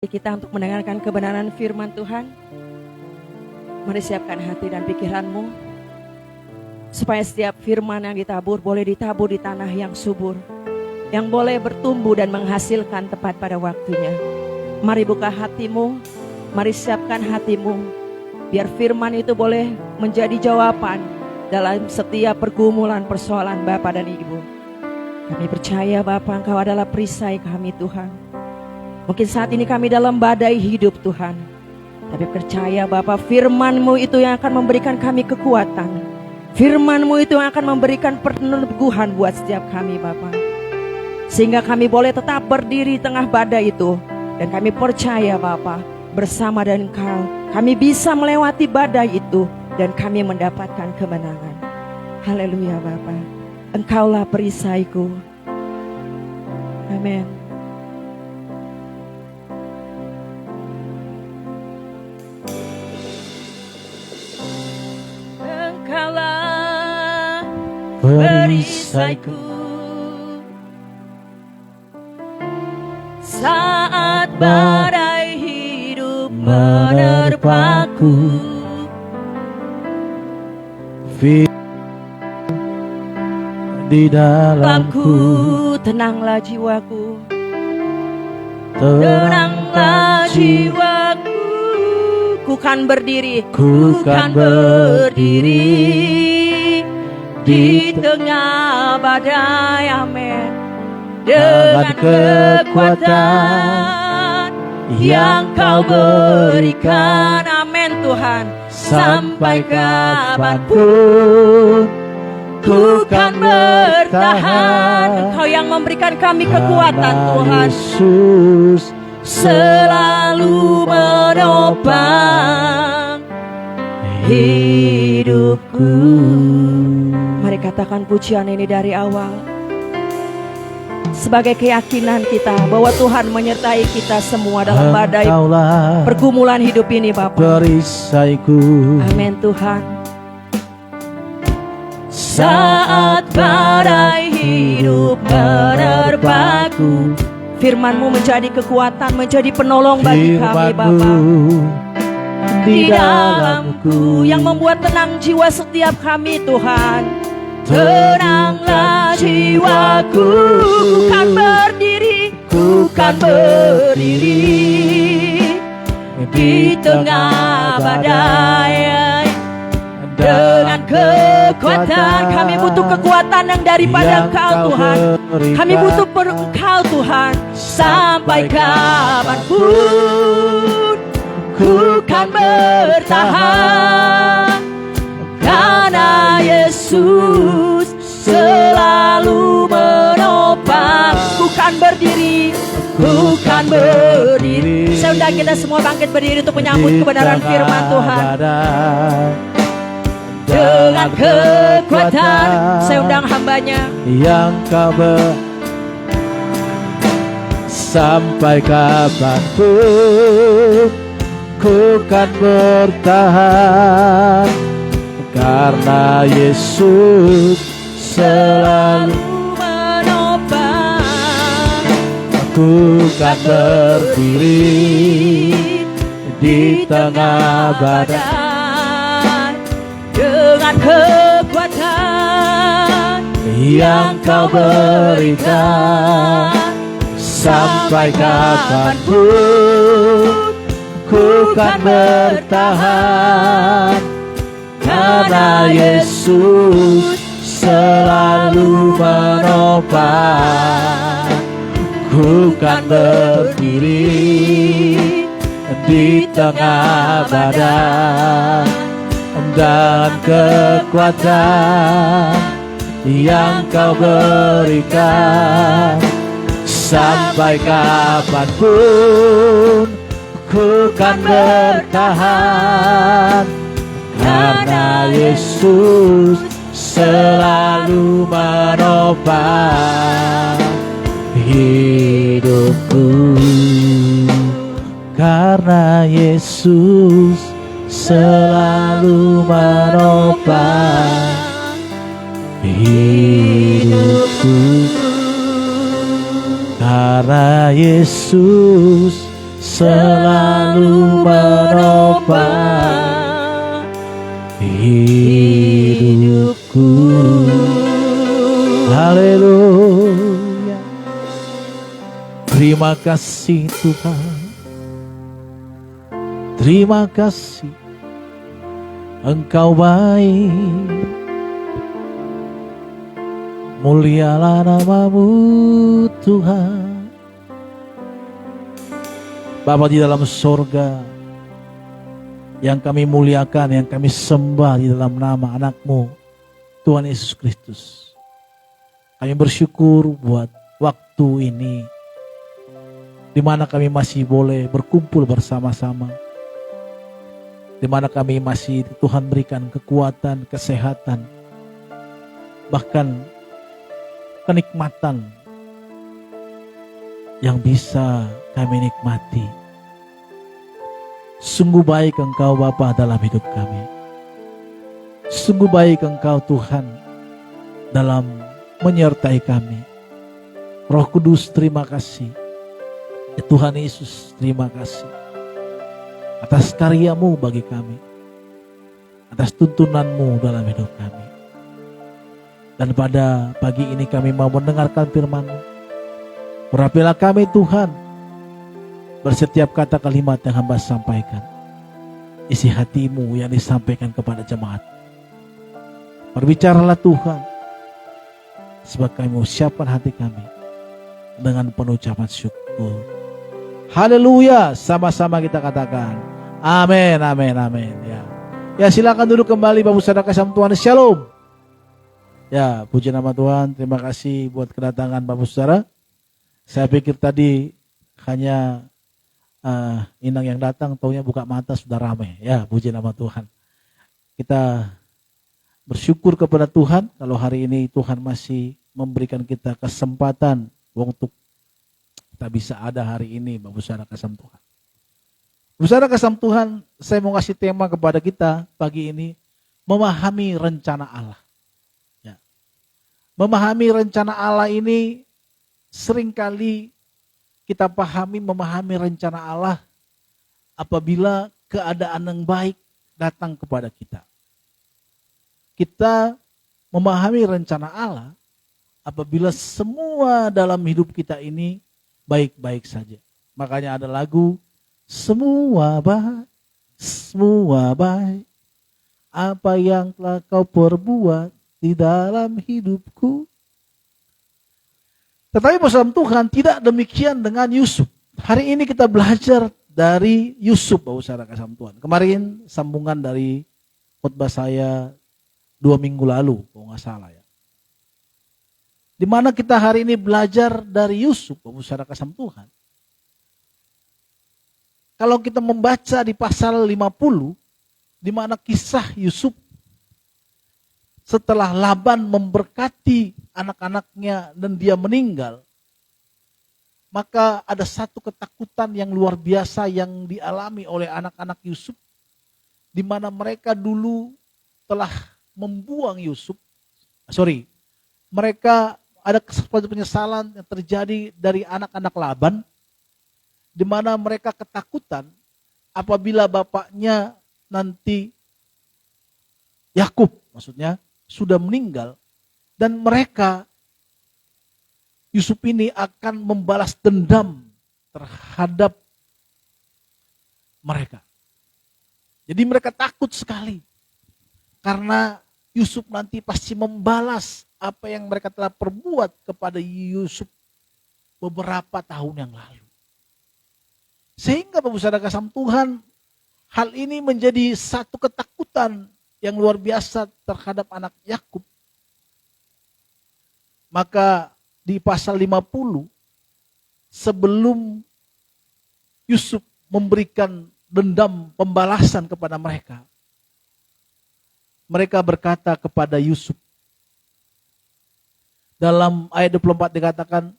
Kita untuk mendengarkan kebenaran firman Tuhan. Mari siapkan hati dan pikiranmu, supaya setiap firman yang ditabur boleh ditabur di tanah yang subur, yang boleh bertumbuh dan menghasilkan tepat pada waktunya. Mari buka hatimu, mari siapkan hatimu, biar firman itu boleh menjadi jawaban dalam setiap pergumulan persoalan Bapa dan Ibu. Kami percaya Bapa, Engkau adalah perisai kami Tuhan. Mungkin saat ini kami dalam badai hidup Tuhan, tapi percaya Bapa, firman-Mu itu yang akan memberikan kami kekuatan. Firman-Mu itu yang akan memberikan peneguhan buat setiap kami Bapa, sehingga kami boleh tetap berdiri di tengah badai itu. Dan kami percaya Bapa, bersama dengan Engkau kami bisa melewati badai itu, dan kami mendapatkan kemenangan. Haleluya Bapa, Engkaulah perisaiku. Amin. Engkaulah perisaiku saat badai hidup menerpaku. Di dalamku, tenanglah jiwaku, tenanglah jiwaku. Ku kan berdiri, ku kan berdiri di tengah badai, amin. Dengan kekuatan yang Kau berikan, amin Tuhan. Sampai kapanpun ku kan bertahan. Engkau yang memberikan kami kekuatan Tuhan. Yesus selalu menopang hidupku. Mari katakan pujian ini dari awal, sebagai keyakinan kita bahwa Tuhan menyertai kita semua dalam badai pergumulan hidup ini Bapa. Perisaiku, amin Tuhan. Saat badai hidup menerpaku, firman-Mu menjadi kekuatan, menjadi penolong bagi kami Bapa. Di dalamku yang membuat tenang jiwa setiap kami Tuhan. Tenanglah jiwaku, ku kan berdiri, ku kan berdiri di tengah badai. Dengan kekuatan, kami butuh kekuatan yang daripada Engkau Tuhan. Kami butuh Engkau Tuhan. Sampai kapanpun ku kan bertahan, karena Yesus selalu menopang. Ku kan berdiri, ku kan berdiri. Saya undang kita semua bangkit berdiri untuk menyambut kebenaran firman Tuhan. Dengan kekuatan, saya undang hamba-Nya yang Kau sampai kapanpun ku kan bertahan, karena Yesus selalu menopang. Aku kan berdiri di tengah badai. Dengan kekuatan yang Kau berikan, sampai kapanpun ku kan bertahan, karena Yesus selalu menopang. Ku kan berdiri di tengah badai. Dan kekuatan yang Kau berikan, sampai kapanpun ku kan bertahan, karena Yesus selalu menopang hidupku. Karena Yesus selalu menopang hidupku. Karena Yesus selalu menopang hidupku. Haleluya. Terima kasih Tuhan. Terima kasih, Engkau baik. Mulialah nama-Mu Tuhan. Bapa di dalam sorga, yang kami muliakan, yang kami sembah di dalam nama anak-Mu, Tuhan Yesus Kristus. Kami bersyukur buat waktu ini, di mana kami masih boleh berkumpul bersama-sama, di mana kami masih Tuhan berikan kekuatan, kesehatan, bahkan kenikmatan yang bisa kami nikmati. Sungguh baik Engkau Bapa dalam hidup kami. Sungguh baik Engkau Tuhan dalam menyertai kami. Roh Kudus terima kasih. Ya Tuhan Yesus terima kasih atas karya-Mu bagi kami, atas tuntunan-Mu dalam hidup kami. Dan pada pagi ini kami mau mendengarkan firman-Mu. Urapilah kami Tuhan, bersetiap kata kalimat yang hamba sampaikan, isi hati-Mu yang disampaikan kepada jemaat. Berbicaralah Tuhan, sebab kami mau siapkan hati kami dengan penuh ucapan syukur. Haleluya, sama-sama kita katakan amin, amin, amin. Ya silakan duduk kembali Bapak Saudara kasih Tuhan. Shalom. Ya, puji nama Tuhan. Terima kasih buat kedatangan Bapak Saudara. Saya pikir tadi hanya Inang yang datang, taunya buka mata sudah ramai. Ya, puji nama Tuhan. Kita bersyukur kepada Tuhan kalau hari ini Tuhan masih memberikan kita kesempatan untuk kita bisa ada hari ini, Bapak Saudara kasih Tuhan. Bapak Saudara kasih Tuhan, saya mau kasih tema kepada kita pagi ini, memahami rencana Allah. Ya. Memahami rencana Allah ini seringkali kita memahami rencana Allah apabila keadaan yang baik datang kepada kita. Kita memahami rencana Allah apabila semua dalam hidup kita ini baik-baik saja. Makanya ada lagu, semua baik, apa yang telah kau perbuat di dalam hidupku. Tetapi bersama Tuhan tidak demikian dengan Yusuf. Hari ini kita belajar dari Yusuf, Bapak Saudara kasih Tuhan. Kemarin sambungan dari khotbah saya 2 minggu lalu, kalau nggak salah ya. Di mana kita hari ini belajar dari Yusuf, Bapak Saudara kasih Tuhan. Kalau kita membaca di pasal 50, di mana kisah Yusuf setelah Laban memberkati anak-anaknya dan dia meninggal, maka ada satu ketakutan yang luar biasa yang dialami oleh anak-anak Yusuf, di mana mereka dulu telah membuang Yusuf. Mereka ada penyesalan yang terjadi dari anak-anak Laban, di mana mereka ketakutan apabila bapaknya nanti Yakub, maksudnya sudah meninggal, dan mereka Yusuf ini akan membalas dendam terhadap mereka. Jadi mereka takut sekali karena Yusuf nanti pasti membalas apa yang mereka telah perbuat kepada Yusuf beberapa tahun yang lalu. Sehingga Bapak Saudara kasih Tuhan, hal ini menjadi satu ketakutan yang luar biasa terhadap anak Yakub. Maka di pasal 50, sebelum Yusuf memberikan dendam pembalasan kepada mereka, mereka berkata kepada Yusuf. Dalam ayat 24 dikatakan,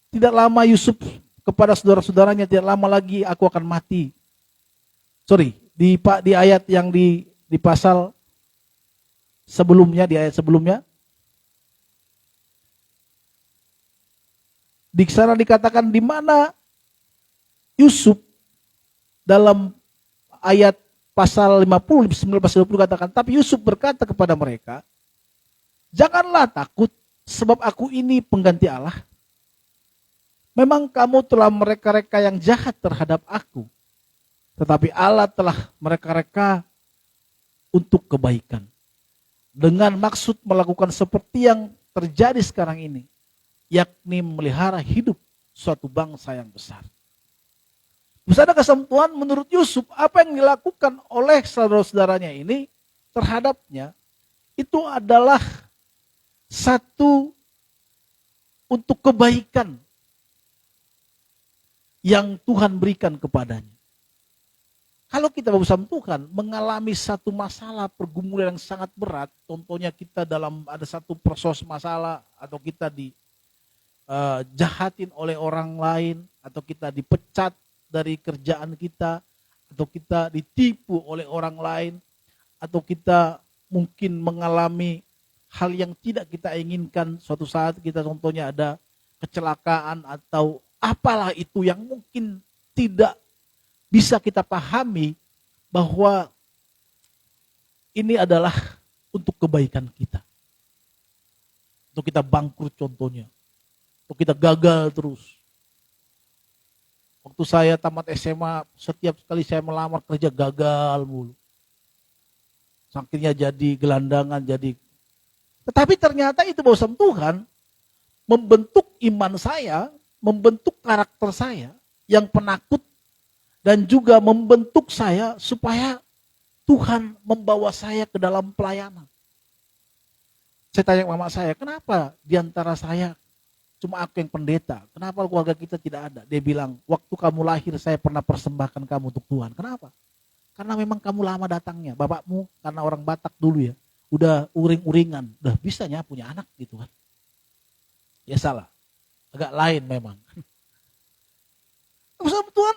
tidak lama Yusuf kepada saudara-saudaranya, tidak lama lagi aku akan mati. Di ayat yang di pasal sebelumnya, di ayat sebelumnya, di sana dikatakan di mana Yusuf dalam ayat pasal 50, 19 pasal 20 katakan, tapi Yusuf berkata kepada mereka, janganlah takut sebab aku ini pengganti Allah. Memang kamu telah mereka-reka yang jahat terhadap aku, tetapi Allah telah mereka-reka untuk kebaikan. Dengan maksud melakukan seperti yang terjadi sekarang ini, yakni memelihara hidup suatu bangsa yang besar. Saudara kasih Tuhan, menurut Yusuf, apa yang dilakukan oleh saudara-saudaranya ini terhadapnya, itu adalah satu untuk kebaikan yang Tuhan berikan kepadanya. Kalau kita bersama Tuhan mengalami satu masalah pergumulan yang sangat berat, contohnya kita ada satu proses masalah, atau kita dijahatin oleh orang lain, atau kita dipecat dari kerjaan kita, atau kita ditipu oleh orang lain, atau kita mungkin mengalami hal yang tidak kita inginkan. Suatu saat kita contohnya ada kecelakaan atau apalah itu yang mungkin tidak bisa kita pahami bahwa ini adalah untuk kebaikan kita. Untuk kita bangkrut contohnya. Untuk kita gagal terus. Waktu saya tamat SMA, setiap kali saya melamar kerja gagal mulu. Saking jadi gelandangan, Tetapi ternyata itu bersama Tuhan membentuk iman saya, membentuk karakter saya yang penakut, dan juga membentuk saya supaya Tuhan membawa saya ke dalam pelayanan. Saya tanya mama saya, kenapa diantara saya cuma aku yang pendeta? Kenapa keluarga kita tidak ada? Dia bilang, waktu kamu lahir saya pernah persembahkan kamu untuk Tuhan. Kenapa? Karena memang kamu lama datangnya. Bapakmu karena orang Batak dulu ya, udah uring-uringan, udah bisanya punya anak gitu kan. Ya salah, agak lain memang. Bersama Tuhan,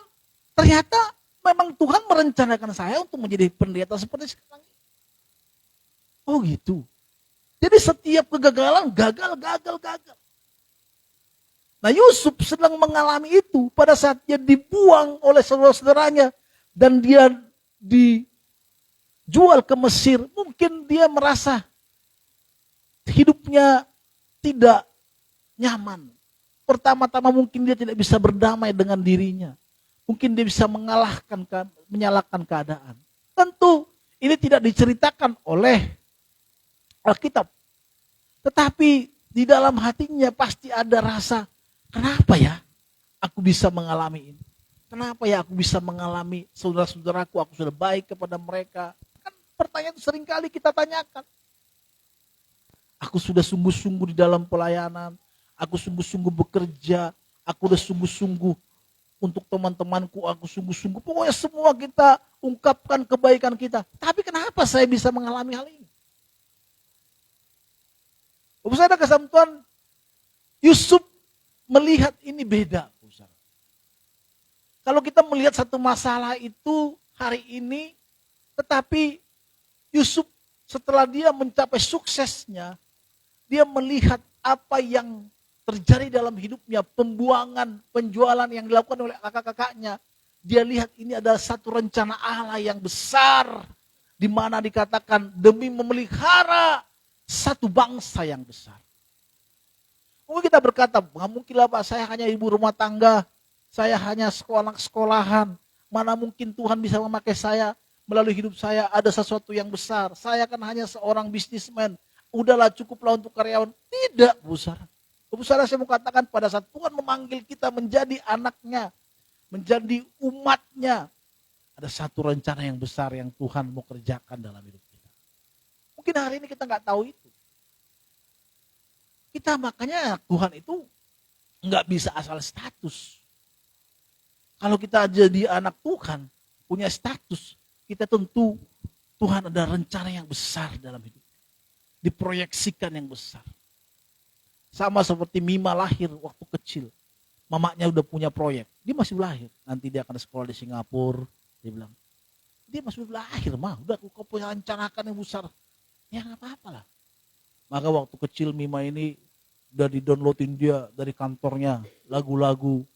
ternyata memang Tuhan merencanakan saya untuk menjadi pendeta seperti sekarang. Oh gitu. Jadi setiap kegagalan, gagal. Nah Yusuf sedang mengalami itu pada saat dia dibuang oleh saudara-saudaranya dan dia dijual ke Mesir. Mungkin dia merasa hidupnya tidak nyaman. Pertama-tama mungkin dia tidak bisa berdamai dengan dirinya. Mungkin dia bisa menyalahkan keadaan. Tentu ini tidak diceritakan oleh Alkitab. Tetapi di dalam hatinya pasti ada rasa, kenapa ya aku bisa mengalami ini? Kenapa ya aku bisa mengalami saudara-saudaraku, aku sudah baik kepada mereka? Kan pertanyaan itu seringkali kita tanyakan. Aku sudah sungguh-sungguh di dalam pelayanan, aku sungguh-sungguh bekerja, aku sudah sungguh-sungguh untuk teman-temanku, aku sungguh-sungguh. Pokoknya semua kita ungkapkan kebaikan kita. Tapi kenapa saya bisa mengalami hal ini? Saudara kasih Tuhan, Yusuf melihat ini beda. Kalau kita melihat satu masalah itu hari ini, tetapi Yusuf setelah dia mencapai suksesnya, dia melihat apa yang terjadi dalam hidupnya, pembuangan, penjualan yang dilakukan oleh kakak-kakaknya. Dia lihat ini adalah satu rencana Allah yang besar, di mana dikatakan demi memelihara satu bangsa yang besar. Mungkin kita berkata, nggak mungkin lah Pak, saya hanya ibu rumah tangga, saya hanya sekolahan, mana mungkin Tuhan bisa memakai saya, melalui hidup saya ada sesuatu yang besar. Saya kan hanya seorang bisnismen, udahlah cukuplah untuk karyawan. Tidak, Bu Sarah. Bu Sarah, saya mau katakan pada saat Tuhan memanggil kita menjadi anaknya, menjadi umatnya, ada satu rencana yang besar yang Tuhan mau kerjakan dalam hidup kita. Mungkin hari ini kita nggak tahu itu. Kita makanya Tuhan itu nggak bisa asal status. Kalau kita jadi anak Tuhan, punya status, kita tentu Tuhan ada rencana yang besar dalam hidup. Diproyeksikan yang besar. Sama seperti Mima lahir waktu kecil. Mamanya udah punya proyek. Dia masih lahir. Nanti dia akan sekolah di Singapura. Dia bilang, dia masih lahir mah. Udah kau punya rencanakan yang besar. Ya gak apa-apa lah. Maka waktu kecil Mima ini udah di-downloadin dia dari kantornya. Lagu-lagu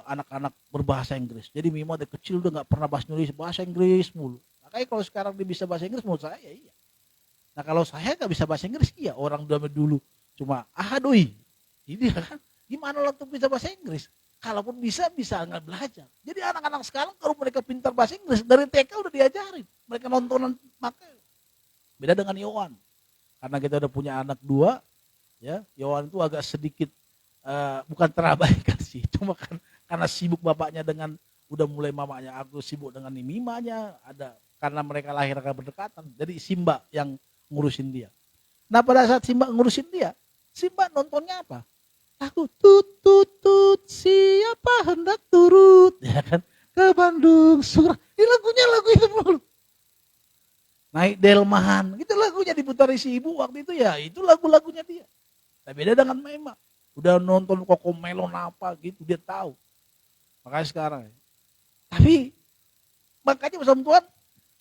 anak-anak berbahasa Inggris. Jadi Mima dari kecil udah nggak pernah bahasa Indonesia, bahasa Inggris mulu. Makanya kalau sekarang dia bisa bahasa Inggris, menurut saya iya. Nah kalau saya nggak bisa bahasa Inggris, iya orang dulu cuma ahadoi. Ini kan gimana lah untuk bisa bahasa Inggris? Kalaupun bisa nggak belajar. Jadi anak-anak sekarang kalau mereka pintar bahasa Inggris dari TK udah diajarin. Mereka nontonan makanya. Beda dengan Yohan. Karena kita udah punya anak 2, ya Yohan itu agak sedikit bukan terabaikan sih, cuma kan karena sibuk bapaknya dengan udah mulai mamanya, aku sibuk dengan mimanya, ada karena mereka lahir agak berdekatan, jadi Simba yang ngurusin dia. Nah pada saat Simba ngurusin dia, Simba nontonnya apa? Lagu tut tut tut siapa hendak turut, ya kan, ke Bandung Surah. Ini lagunya lagu itu mulu. Naik delman, itu lagunya diputari si ibu waktu itu ya, itu lagu-lagunya dia. Tapi beda dengan Mema. Udah nonton Cocomelon apa gitu, dia tahu. Makanya sekarang. Tapi makanya bersama Tuhan,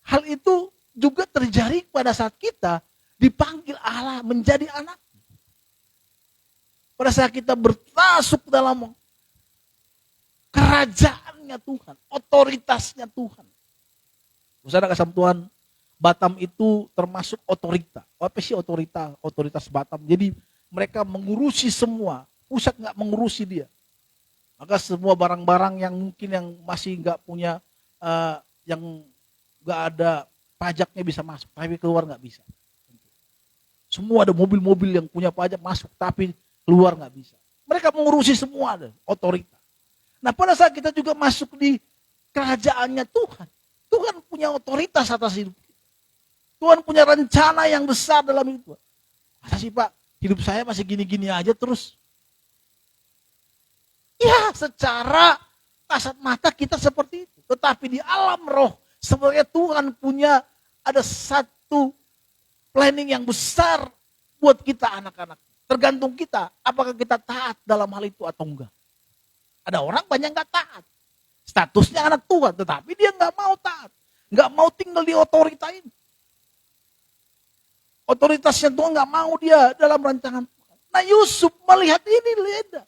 hal itu juga terjadi pada saat kita dipanggil Allah menjadi anak. Pada saat kita bermasuk dalam kerajaannya Tuhan, otoritasnya Tuhan. Saudara kasih Tuhan, Batam itu termasuk otorita. Apa sih otorita? Otoritas Batam. Jadi mereka mengurusi semua, pusat nggak mengurusi dia. Maka semua barang-barang yang mungkin yang masih nggak punya, yang nggak ada pajaknya bisa masuk, tapi keluar nggak bisa. Semua ada mobil-mobil yang punya pajak masuk, tapi keluar nggak bisa. Mereka mengurusi semua, ada otorita. Nah pada saat kita juga masuk di kerajaannya Tuhan, Tuhan punya otoritas atas hidup kita. Tuhan punya rencana yang besar dalam hidup. Masa sih Pak? Hidup saya masih gini-gini aja terus. Ya secara kasat mata kita seperti itu. Tetapi di alam roh sebenarnya Tuhan punya ada satu planning yang besar buat kita anak-anak. Tergantung kita apakah kita taat dalam hal itu atau enggak. Ada orang banyak gak taat. Statusnya anak Tuhan tetapi dia gak mau taat. Gak mau tinggal di otorita ini. Otoritasnya Tuhan gak mau dia dalam rancangan Tuhan. Nah Yusuf melihat ini beda.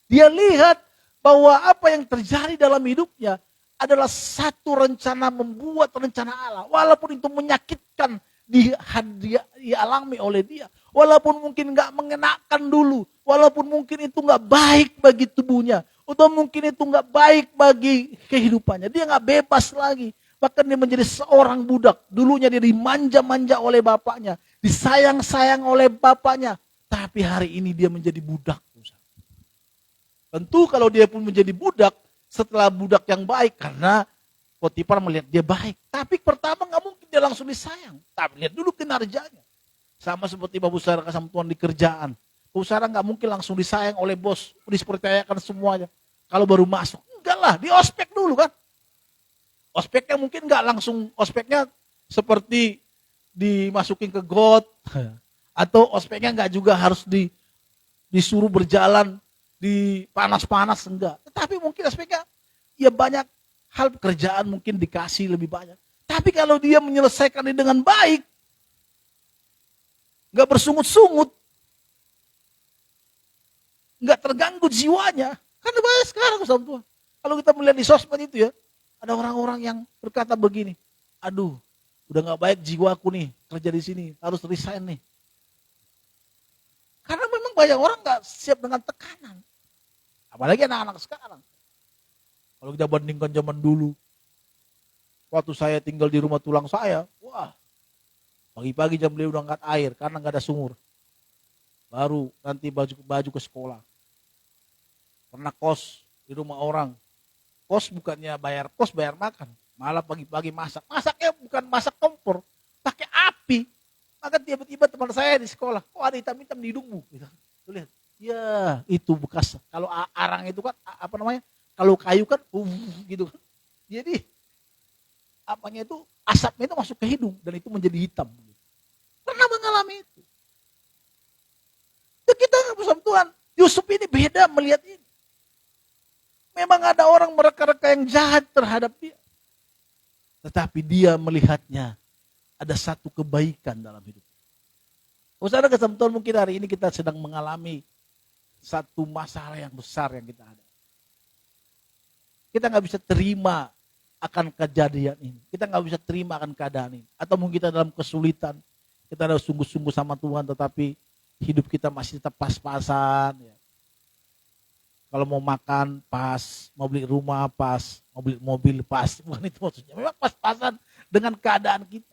Dia lihat bahwa apa yang terjadi dalam hidupnya adalah satu rencana, membuat rencana Allah. Walaupun itu menyakitkan dialami oleh dia. Walaupun mungkin gak mengenakan dulu. Walaupun mungkin itu gak baik bagi tubuhnya. Atau mungkin itu gak baik bagi kehidupannya. Dia gak bebas lagi. Bahkan dia menjadi seorang budak. Dulunya dia dimanja-manja oleh bapaknya. Disayang-sayang oleh bapaknya. Tapi hari ini dia menjadi budak. Tentu kalau dia pun menjadi budak, setelah budak yang baik. Karena Potifar melihat dia baik. Tapi pertama gak mungkin dia langsung disayang. Tapi lihat dulu kinerjanya. Sama seperti Bapak Saudara kasih Tuhan di kerjaan. Bapak Saudara gak mungkin langsung disayang oleh bos. Dipercayakan semuanya. Kalau baru masuk. Enggak lah, di ospek dulu kan. Ospeknya mungkin nggak langsung, ospeknya seperti dimasukin ke got, atau ospeknya nggak juga harus disuruh berjalan di panas-panas, enggak. Tetapi mungkin ospeknya ya banyak hal pekerjaan mungkin dikasih lebih banyak. Tapi kalau dia menyelesaikan ini dengan baik, nggak bersungut-sungut, nggak terganggu jiwanya, kan banyak sekarang sama Tuhan. Kalau kita melihat di sosmed itu ya, ada orang-orang yang berkata begini, aduh udah gak baik jiwaku nih kerja di sini, harus resign nih. Karena memang banyak orang gak siap dengan tekanan. Apalagi anak-anak sekarang. Kalau kita bandingkan zaman dulu, waktu saya tinggal di rumah tulang saya, wah pagi-pagi jam 5 udah angkat air karena gak ada sumur. Baru nanti baju ke sekolah. Pernah kos di rumah orang. Kos bukannya bayar kos, bayar makan. Malah pagi-pagi masak. Masaknya bukan masak kompor, pakai api. Maka tiba-tiba teman saya di sekolah, kok ada hitam-hitam di hidungmu? Tuh lihat, ya itu bekas. Kalau arang itu kan, apa namanya? Kalau kayu kan, gitu kan. Jadi, apanya itu, asapnya itu masuk ke hidung. Dan itu menjadi hitam. Pernah mengalami itu. Ya kita bersama Tuhan, Yusuf ini beda melihat ini. Memang ada orang mereka-reka yang jahat terhadap dia. Tetapi dia melihatnya ada satu kebaikan dalam hidup. Saudara kesempatan mungkin hari ini kita sedang mengalami satu masalah yang besar yang kita ada. Kita nggak bisa terima akan kejadian ini. Kita nggak bisa terima akan keadaan ini. Atau mungkin kita dalam kesulitan, kita ada sungguh-sungguh sama Tuhan, tetapi hidup kita masih tetap pas-pasan. Ya. Kalau mau makan pas, mau beli rumah pas, mau beli mobil pas, bukan itu maksudnya. Memang pas-pasan dengan keadaan kita.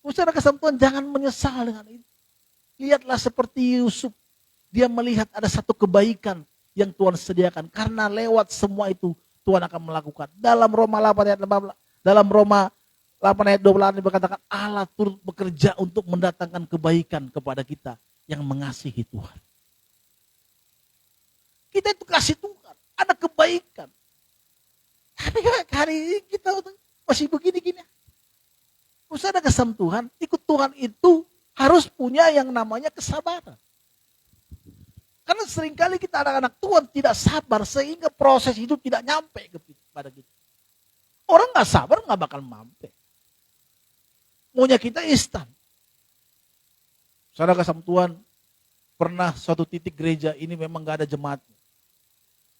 Saudara kasih Tuhan, jangan menyesal dengan itu. Lihatlah seperti Yusuf, dia melihat ada satu kebaikan yang Tuhan sediakan. Karena lewat semua itu Tuhan akan melakukan. Dalam Roma 8 ayat 18, dalam Roma 8 ayat 28 dikatakan Allah turut bekerja untuk mendatangkan kebaikan kepada kita yang mengasihi Tuhan. Kita itu kasih Tuhan, ada kebaikan. Tapi hari ini kita masih begini-gini. Usah ada kesam Tuhan, ikut Tuhan itu harus punya yang namanya kesabaran. Karena seringkali kita anak-anak Tuhan tidak sabar sehingga proses hidup tidak nyampe kepada kita. Orang gak sabar gak bakal mampu. Maunya kita instan. Saudara kasih Tuhan, pernah suatu titik gereja ini memang gak ada jemaatnya.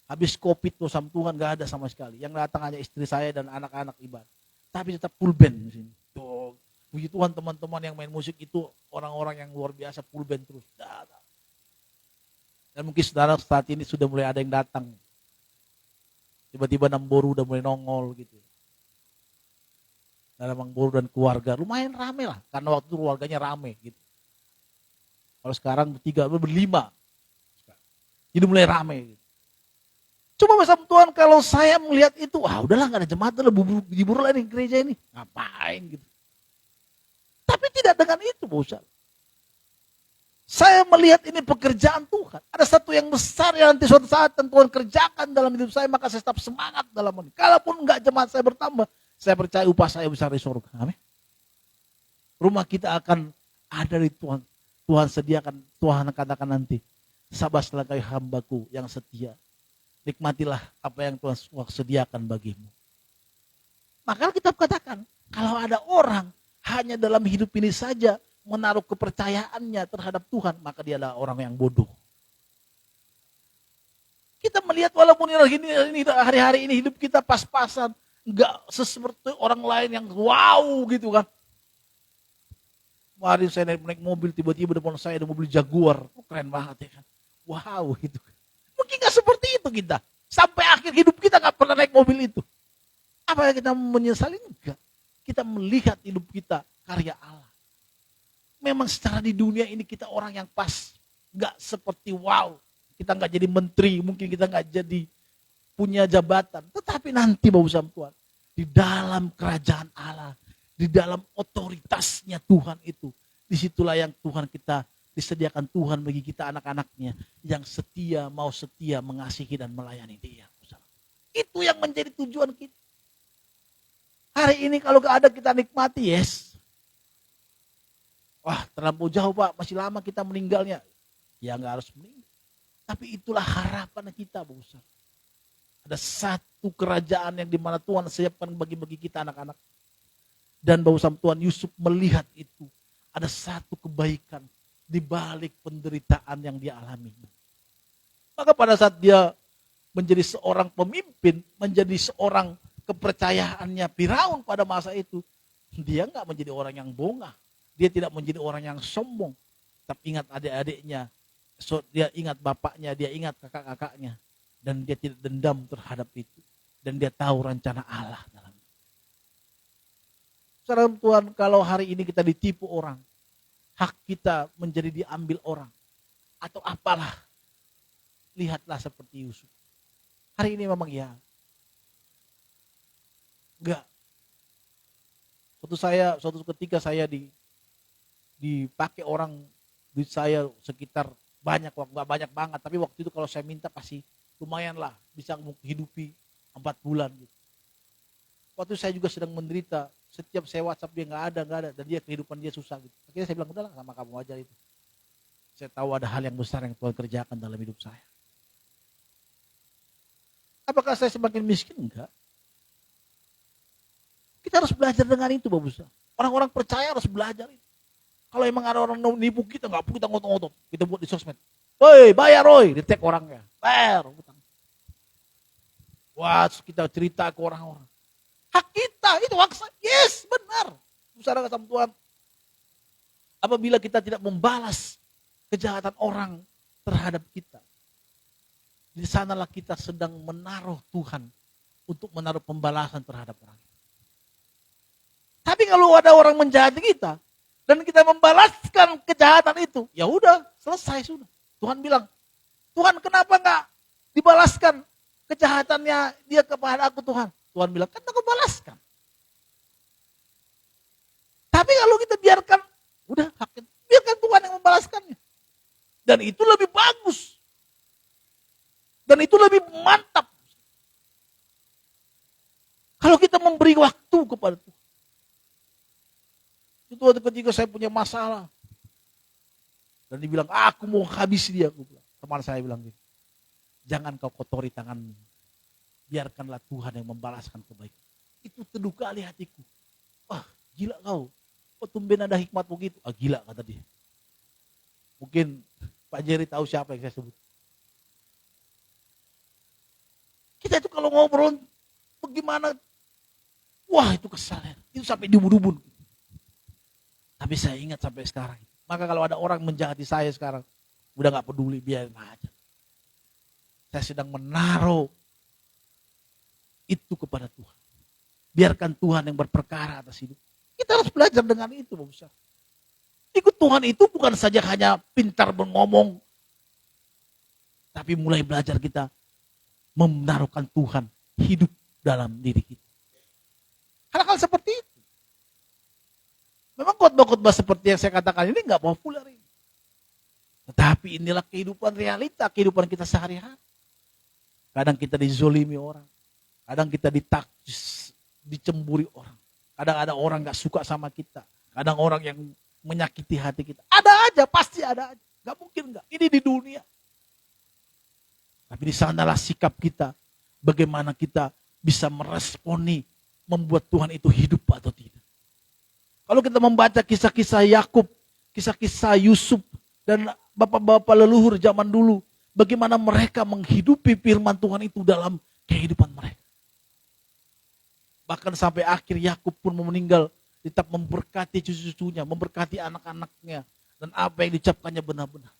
Habis COVID tuh sama Tuhan gak ada sama sekali. Yang datang hanya istri saya dan anak-anak ibadah. Tapi tetap full band di sini. Tuh, puji Tuhan teman-teman yang main musik itu orang-orang yang luar biasa full band terus. Dan mungkin saudara saat ini sudah mulai ada yang datang. Tiba-tiba Namboru udah mulai nongol gitu. Dan Namboru dan keluarga lumayan rame lah. Karena waktu itu keluarganya rame gitu. Kalau sekarang berlima. Jadi mulai rame gitu. Coba bersama Tuhan kalau saya melihat itu, udahlah gak ada jemaat, diburu lah di gereja ini. Ngapain gitu. Tapi tidak dengan itu, Bapak. Saya melihat ini pekerjaan Tuhan. Ada satu yang besar yang nanti suatu saat Tuhan kerjakan dalam hidup saya, maka saya tetap semangat dalam ini. Kalaupun enggak jemaat saya bertambah, saya percaya upah saya besar di surga. Amin. Rumah kita akan ada di Tuhan. Tuhan sediakan, Tuhan katakan nanti, sabarlah kayu hambaku yang setia. Nikmatilah apa yang Tuhan sediakan bagimu. Maka kita katakan, kalau ada orang hanya dalam hidup ini saja menaruh kepercayaannya terhadap Tuhan, maka dia adalah orang yang bodoh. Kita melihat walaupun ini hari-hari ini hidup kita pas-pasan, enggak seperti orang lain yang wow gitu kan. Kemarin saya naik mobil, tiba-tiba depan saya ada mobil Jaguar, keren banget ya kan. Wow gitu kan. Mungkin gak seperti itu kita. Sampai akhir hidup kita gak pernah naik mobil itu. Apa yang kita menyesali? Enggak. Kita melihat hidup kita karya Allah. Memang secara di dunia ini kita orang yang pas. Gak seperti wow. Kita gak jadi menteri. Mungkin kita gak jadi punya jabatan. Tetapi nanti Bapak Tuhan. Di dalam kerajaan Allah. Di dalam otoritasnya Tuhan itu. Disitulah yang Tuhan kita disediakan Tuhan bagi kita anak-anaknya yang setia, mau setia mengasihi dan melayani Dia. Itu yang menjadi tujuan kita. Hari ini kalau gak ada kita nikmati, yes. Wah, terlampau jauh Pak, masih lama kita meninggalnya. Ya gak harus meninggal. Tapi itulah harapan kita, Bapak. Ada satu kerajaan yang dimana Tuhan siapkan bagi kita anak-anak. Dan Bapak Tuhan Yusuf melihat itu. Ada satu kebaikan di balik penderitaan yang dia alami. Maka pada saat dia menjadi seorang pemimpin, menjadi seorang kepercayaannya Firaun pada masa itu, dia enggak menjadi orang yang bongah. Dia tidak menjadi orang yang sombong. Tapi ingat adik-adiknya, dia ingat bapaknya, dia ingat kakak-kakaknya. Dan dia tidak dendam terhadap itu. Dan dia tahu rencana Allah dalam itu. Saudara Tuhan, kalau hari ini kita ditipu orang, hak kita menjadi diambil orang. Atau apalah. Lihatlah seperti Yusuf. Hari ini memang ya. Enggak. Suatu ketika saya dipakai orang duit saya sekitar banyak, enggak banyak banget. Tapi waktu itu kalau saya minta pasti lumayan lah. Bisa menghidupi 4 bulan gitu. Waktu saya juga sedang menderita. Setiap saya WhatsApp dia nggak ada, dan dia kehidupan dia susah gitu. Akhirnya saya bilang udahlah sama kamu aja itu. Saya tahu ada hal yang besar yang Tuhan kerjakan dalam hidup saya. Apakah saya semakin miskin? Enggak. Kita harus belajar dengan itu, Bapak Ustaz. Orang-orang percaya harus belajar itu. Kalau emang ada orang nipu kita, nggak perlu kita ngotot-ngotot. Kita buat di sosmed. Woi, bayar woi, di tag orangnya. Bayar. Wah, kita cerita ke orang-orang. Hak kita, itu hak saya. Yes, benar. Saudara sama Tuhan. Apabila kita tidak membalas kejahatan orang terhadap kita, di sanalah kita sedang menaruh Tuhan untuk menaruh pembalasan terhadap orang. Tapi kalau ada orang menjahati kita dan kita membalaskan kejahatan itu, ya udah selesai sudah. Tuhan bilang, Tuhan kenapa enggak dibalaskan kejahatannya dia kepada aku Tuhan? Tuhan bilang, kan aku balaskan. Tapi kalau kita biarkan, udah haknya, biarkan Tuhan yang membalaskannya. Dan itu lebih bagus. Dan itu lebih mantap. Kalau kita memberi waktu kepada Tuhan. Itu waktu ketika saya punya masalah. Dan dia bilang, aku mau habis dia. Teman saya bilang gitu. Jangan kau kotori tanganmu. Biarkanlah Tuhan yang membalaskan kebaikan. Itu teduh kali hatiku. Wah, gila kau. Oh, tumben ada hikmat begitu. Ah, gila kata dia. Mungkin Pak Jerry tahu siapa yang saya sebut. Kita itu kalau ngobrol bagaimana, wah itu kesal ya. Itu sampai dubun-dubun. Tapi saya ingat sampai sekarang. Maka kalau ada orang menjahati saya sekarang, udah gak peduli, biarin aja. Saya sedang menaruh itu kepada Tuhan. Biarkan Tuhan yang berperkara atas hidup. Kita harus belajar dengan itu, Bapak Besar. Ikut Tuhan itu bukan saja hanya pintar berngomong, tapi mulai belajar kita menaruhkan Tuhan hidup dalam diri kita. Hal-hal seperti itu. Memang khotbah-khotbah seperti yang saya katakan ini nggak populer ini. Tetapi inilah kehidupan realita, kehidupan kita sehari-hari. Kadang kita dizolimi orang, kadang kita dicemburi orang, kadang ada orang nggak suka sama kita, kadang orang yang menyakiti hati kita. Ada aja, pasti ada aja. Nggak mungkin nggak. Ini di dunia. Tapi di sanalah sikap kita, bagaimana kita bisa meresponi, membuat Tuhan itu hidup atau tidak. Kalau kita membaca kisah-kisah Yakub, kisah-kisah Yusuf, dan bapak-bapak leluhur zaman dulu, bagaimana mereka menghidupi firman Tuhan itu dalam kehidupan mereka. Bahkan sampai akhir Yakub pun meninggal, tetap memberkati cucu-cucunya, memberkati anak-anaknya, dan apa yang diucapkannya benar-benar.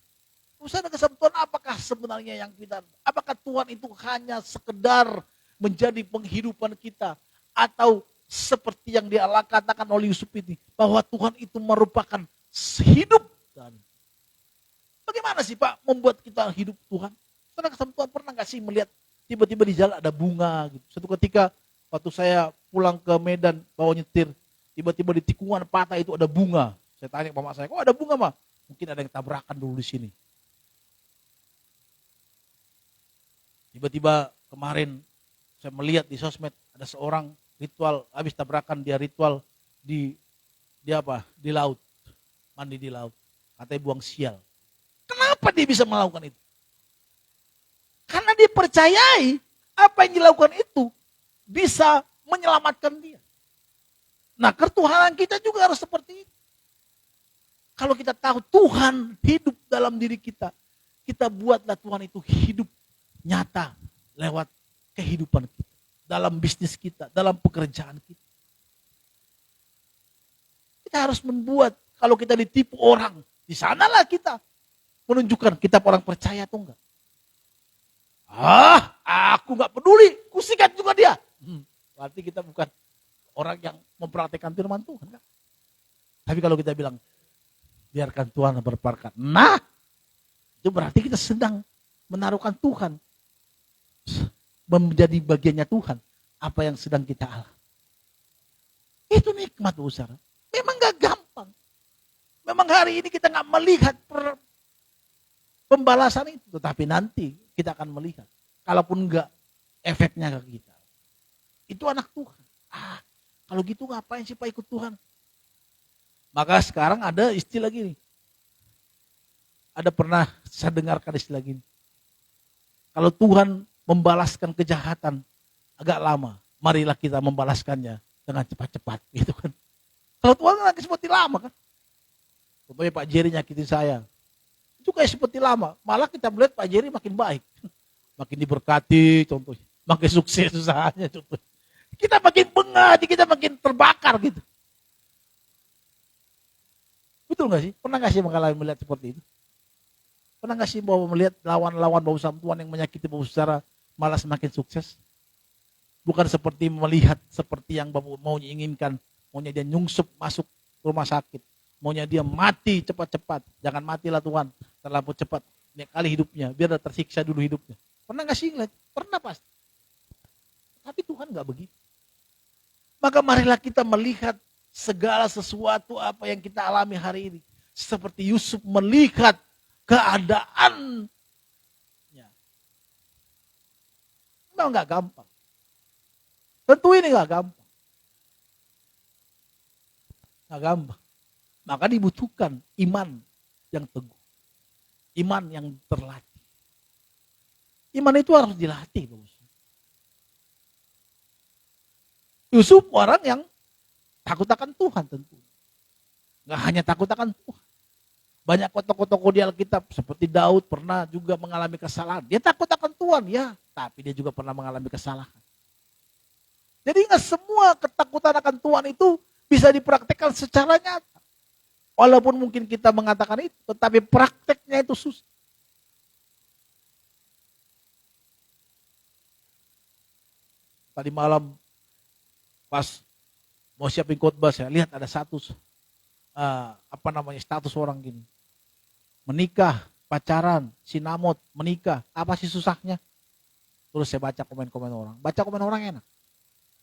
Usaha kesatuan apakah sebenarnya yang kita, apakah Tuhan itu hanya sekedar menjadi penghidupan kita, atau seperti yang dia katakan oleh Yusuf ini, bahwa Tuhan itu merupakan hidup. Bagaimana sih Pak membuat kita hidup Tuhan? Saudara kesatuan pernah gak sih melihat tiba-tiba di jalan ada bunga gitu. Suatu ketika waktu saya pulang ke Medan bawa nyetir, tiba-tiba di tikungan patah itu ada bunga. Saya tanya ke mama saya, kok ada bunga Mah? Mungkin ada yang tabrakan dulu di sini. Tiba-tiba kemarin saya melihat di sosmed ada seorang ritual, habis tabrakan dia ritual di laut, mandi di laut, katanya buang sial. Kenapa dia bisa melakukan itu? Karena dia percayai apa yang dilakukan itu bisa menyelamatkan dia. Nah, ketuhanan kita juga harus seperti itu. Kalau kita tahu Tuhan hidup dalam diri kita, kita buatlah Tuhan itu hidup nyata lewat kehidupan kita. Dalam bisnis kita, dalam pekerjaan kita. Kita harus membuat, kalau kita ditipu orang, di sanalah kita menunjukkan kita orang percaya atau enggak. Aku enggak peduli, kusikat juga dia. Berarti kita bukan orang yang mempraktikkan firman Tuhan. Kan? Tapi kalau kita bilang, biarkan Tuhan berperkara. Nah, itu berarti kita sedang menaruhkan Tuhan. Menjadi bagiannya Tuhan. Apa yang sedang kita alami. Itu nikmat besar. Memang gak gampang. Memang hari ini kita gak melihat pembalasan itu. Tetapi nanti kita akan melihat. Kalaupun enggak, efeknya ke kita. Itu anak Tuhan. Kalau gitu ngapain sih Pak ikut Tuhan? Maka sekarang ada istilah gini. Ada pernah saya dengarkan istilah gini. Kalau Tuhan membalaskan kejahatan agak lama, marilah kita membalaskannya dengan cepat-cepat. Gitu kan. Kalau Tuhan kan seperti lama kan. Contohnya Pak Jerry nyakitin saya. Itu kayak seperti lama. Malah kita melihat Pak Jerry makin baik. Makin diberkati contohnya. makin sukses usahanya. Kita makin bengah, kita makin terbakar gitu. Betul gak sih? Pernah gak sih mengalami melihat seperti itu? Pernah gak sih bahwa melihat lawan-lawan bau Tuhan yang menyakiti bau saudara malah semakin sukses? Bukan seperti melihat seperti yang Bapak maunya inginkan. Maunya dia nyungsep masuk rumah sakit. Maunya dia mati cepat-cepat. Jangan matilah Tuhan, terlalu cepat. Ini kali hidupnya, biar tersiksa dulu hidupnya. Pernah gak sih ngeliat? Pernah pasti. Tapi Tuhan gak begitu. Maka marilah kita melihat segala sesuatu apa yang kita alami hari ini. Seperti Yusuf melihat keadaan. Memang gak gampang. Tentu ini gak gampang. Gak gampang. Maka dibutuhkan iman yang teguh. Iman yang terlatih. Iman itu harus dilatih. Yusuf orang yang takut akan Tuhan tentu. Gak hanya takut akan Tuhan. Banyak tokoh-tokoh di Alkitab seperti Daud pernah juga mengalami kesalahan. Dia takut akan Tuhan ya. Tapi dia juga pernah mengalami kesalahan. Jadi nggak semua ketakutan akan Tuhan itu bisa dipraktekkan secara nyata. Walaupun mungkin kita mengatakan itu, tetapi prakteknya itu susah. Tadi malam pas mau siapin khotbah saya lihat ada satu status orang gini. Menikah, pacaran, sinamot, menikah, apa sih susahnya? Terus saya baca komen-komen orang. Baca komen orang enak.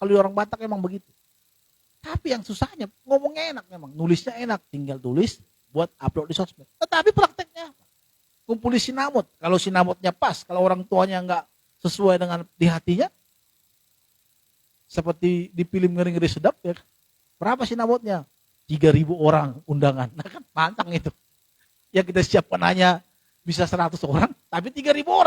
Kalau di orang Batak emang begitu. Tapi yang susahnya ngomongnya enak memang. Nulisnya enak. Tinggal tulis buat upload di sosmed. Tetapi prakteknya apa? Kumpul di sinamot. Kalau sinamotnya pas. Kalau orang tuanya nggak sesuai dengan di hatinya. Seperti di film Ngeri-Ngeri Sedap ya. Berapa sinamotnya? 3.000 orang undangan. Nah kan pantang itu. Ya kita siapkan hanya bisa 100 orang. Tapi 3.000 orang.